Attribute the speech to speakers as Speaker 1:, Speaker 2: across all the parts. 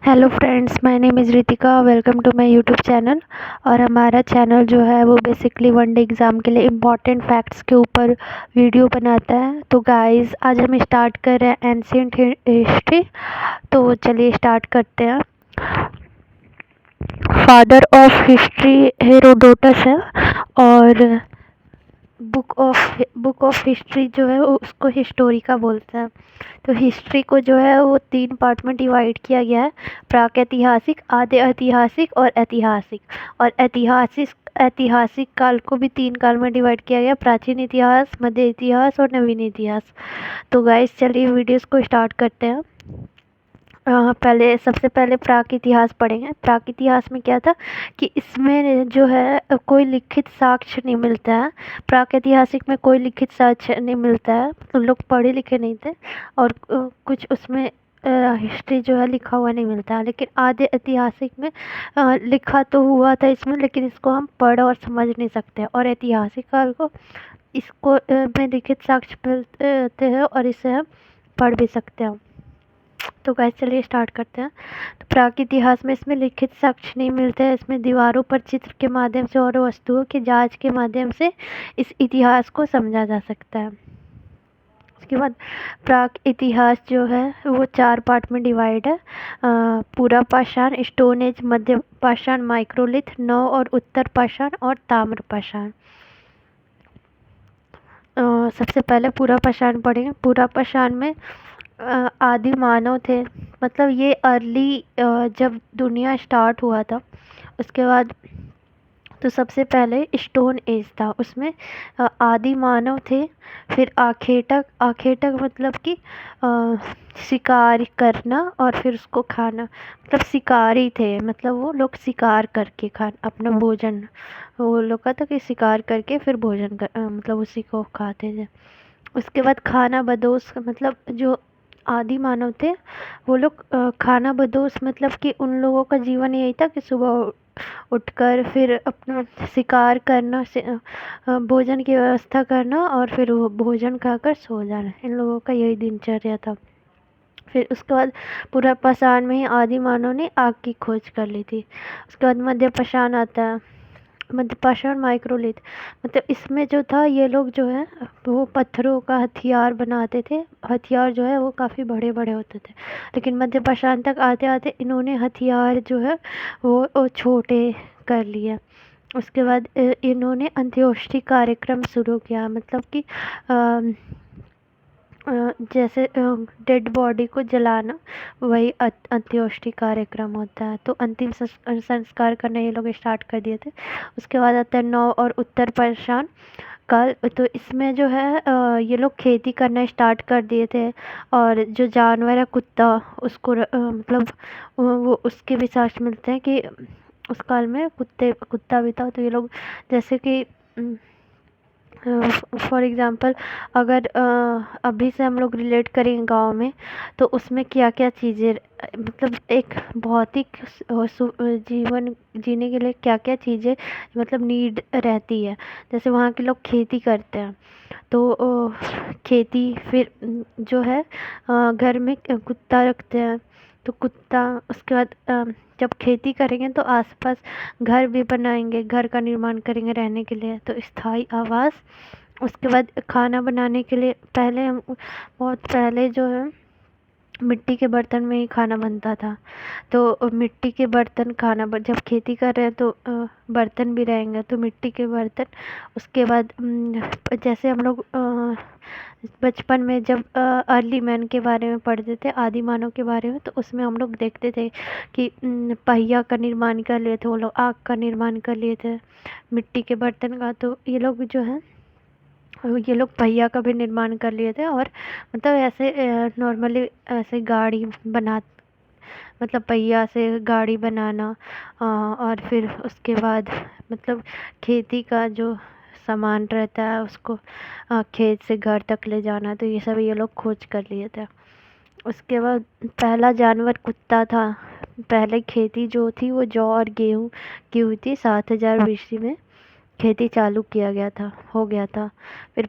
Speaker 1: Hello friends, my name is Ritika. Welcome to my YouTube channel. और हमारा channel जो है वो बेसिकली वनडे एग्ज़ाम के लिए इम्पॉर्टेंट फैक्ट्स के ऊपर वीडियो बनाता है। तो गाइस, आज हम स्टार्ट कर रहे हैं एंशिएंट हिस्ट्री। तो चलिए स्टार्ट करते हैं। फादर ऑफ हिस्ट्री हेरोडोटस है। और बुक ऑफ हिस्ट्री जो है वो उसको हिस्टोरिका बोलते हैं। तो हिस्ट्री को जो है वो 3 पार्ट में डिवाइड किया गया है: प्रागैतिहासिक, आद्य ऐतिहासिक और ऐतिहासिक। और ऐतिहासिक काल को भी 3 काल में डिवाइड किया गया: प्राचीन इतिहास, मध्य इतिहास और नवीन इतिहास। तो गाइस, चलिए वीडियोस को स्टार्ट करते हैं। सबसे पहले प्राक इतिहास पढ़ेंगे। प्राक इतिहास में क्या था कि इसमें जो है कोई लिखित साक्ष्य नहीं मिलता है। प्राक ऐतिहासिक में कोई लिखित साक्ष्य नहीं मिलता है, उन लोग पढ़े लिखे नहीं थे। और कुछ उसमें हिस्ट्री जो है लिखा हुआ नहीं मिलता है। लेकिन आद्य ऐतिहासिक में लिखा तो हुआ था इसमें, लेकिन इसको हम पढ़ और समझ नहीं सकते। और ऐतिहासिक काल को इसको में लिखित साक्ष्य मिलते हैं और इसे हम पढ़ भी सकते हैं। तो गाइस, चलिए स्टार्ट करते हैं। तो प्राक इतिहास में इसमें लिखित साक्ष्य नहीं मिलते हैं। इसमें दीवारों पर चित्र के माध्यम से और वस्तुओं की जांच के माध्यम से इस इतिहास को समझा जा सकता है। उसके बाद प्राक इतिहास जो है वो 4 पार्ट में डिवाइड है: पूरा पाषाण, स्टोन एज, मध्य पाषाण, माइक्रोलिथ, नव और उत्तर पाषाण और ताम्र पाषाण। सबसे पहले पूरा पाषाण पढ़ेंगे। पूरा पाषाण में आदि मानव थे। मतलब ये अर्ली जब दुनिया स्टार्ट हुआ था उसके बाद तो सबसे पहले स्टोन एज था, उसमें आदि मानव थे। फिर आखेटक मतलब कि शिकार करना और फिर उसको खाना। मतलब शिकारी थे, मतलब वो लोग शिकार करके अपना भोजन, वो लोग का था कि शिकार करके फिर मतलब उसी को खाते थे। उसके बाद खाना बदोश, मतलब जो आदि मानव थे वो लोग खाना बदोश, मतलब कि उन लोगों का जीवन यही था कि सुबह उठकर फिर अपना शिकार करना, भोजन की व्यवस्था करना और फिर वो भोजन खाकर सो जाना। इन लोगों का यही दिनचर्या था। फिर उसके बाद पूरा पाषाण में ही आदि मानव ने आग की खोज कर ली थी। उसके बाद मध्य पाषाण आता है। मध्य पाषाण, माइक्रोलिथ, मतलब इसमें जो था ये लोग जो है वो पत्थरों का हथियार बनाते थे। हथियार जो है वो काफ़ी बड़े बड़े होते थे। लेकिन मध्य पाषाण तक आते आते इन्होंने हथियार जो है वो छोटे कर लिए। उसके बाद इन्होंने अंत्योष्टि कार्यक्रम शुरू किया। मतलब कि जैसे डेड बॉडी को जलाना, वही अंत्योष्टि कार्यक्रम होता है। तो अंतिम संस्कार करना ये लोग स्टार्ट कर दिए थे। उसके बाद आता है नव और उत्तर पाषाण काल। तो इसमें जो है ये लोग खेती करना स्टार्ट कर दिए थे। और जो जानवर है कुत्ता, उसको मतलब वो उसके भी साक्ष्य मिलते हैं कि उस काल में कुत्ता भी था। तो ये लोग जैसे कि फॉर एग्ज़ाम्पल अगर अभी से हम लोग रिलेट करें गांव में, तो उसमें क्या क्या चीज़ें, मतलब एक भौतिक जीवन जीने के लिए क्या क्या चीज़ें मतलब नीड रहती है। जैसे वहाँ के लोग खेती करते हैं, तो खेती फिर जो है घर में कुत्ता रखते हैं। तो कुत्ता, उसके बाद जब खेती करेंगे तो आसपास घर भी बनाएंगे, घर का निर्माण करेंगे रहने के लिए, तो स्थायी आवास। उसके बाद खाना बनाने के लिए पहले हम बहुत पहले जो है मिट्टी के बर्तन में ही खाना बनता था। तो मिट्टी के बर्तन जब खेती कर रहे हैं तो बर्तन भी रहेंगे, तो मिट्टी के बर्तन। उसके बाद जैसे हम लोग बचपन में जब अर्ली मैन के बारे में पढ़ते थे, आदि मानव के बारे में, तो उसमें हम लोग देखते थे कि पहिया का निर्माण कर लिए थे वो लोग, आग का निर्माण कर लिए थे मिट्टी के बर्तन का। तो ये लोग जो है ये लोग पहिया का भी निर्माण कर लिए थे। और मतलब ऐसे नॉर्मली ऐसे गाड़ी बना, मतलब पहिया से गाड़ी बनाना। और फिर उसके बाद मतलब खेती का जो सामान रहता है उसको खेत से घर तक ले जाना, तो ये सब ये लोग खोज कर लिए थे। उसके बाद पहला जानवर कुत्ता था। पहले खेती जो थी वो जौ और गेहूँ की हुई थी। 7000 BC में खेती चालू किया गया था, हो गया था। फिर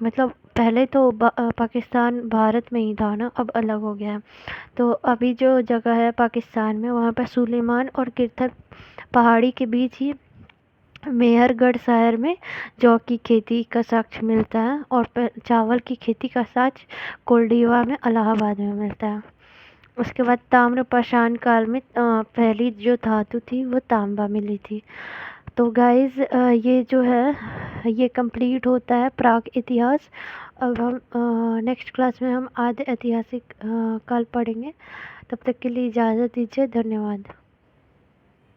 Speaker 1: मतलब पहले तो पाकिस्तान भारत में ही था ना, अब अलग हो गया है। तो अभी जो जगह है पाकिस्तान में, वहाँ पर सुलेमान और किरथर पहाड़ी के बीच ही मेहरगढ़ शहर में जौ की खेती का साक्ष्य मिलता है, और चावल की खेती का साक्ष्य कोल्डीवा में इलाहाबाद में मिलता है। उसके बाद ताम्र पाषाण काल में पहली जो धातु थी वो तांबा मिली थी। तो गाइस ये जो है ये कंप्लीट होता है प्राग इतिहास। अब हम नेक्स्ट क्लास में हम आद्य ऐतिहासिक काल पढ़ेंगे। तब तक के लिए इजाज़त दीजिए, धन्यवाद।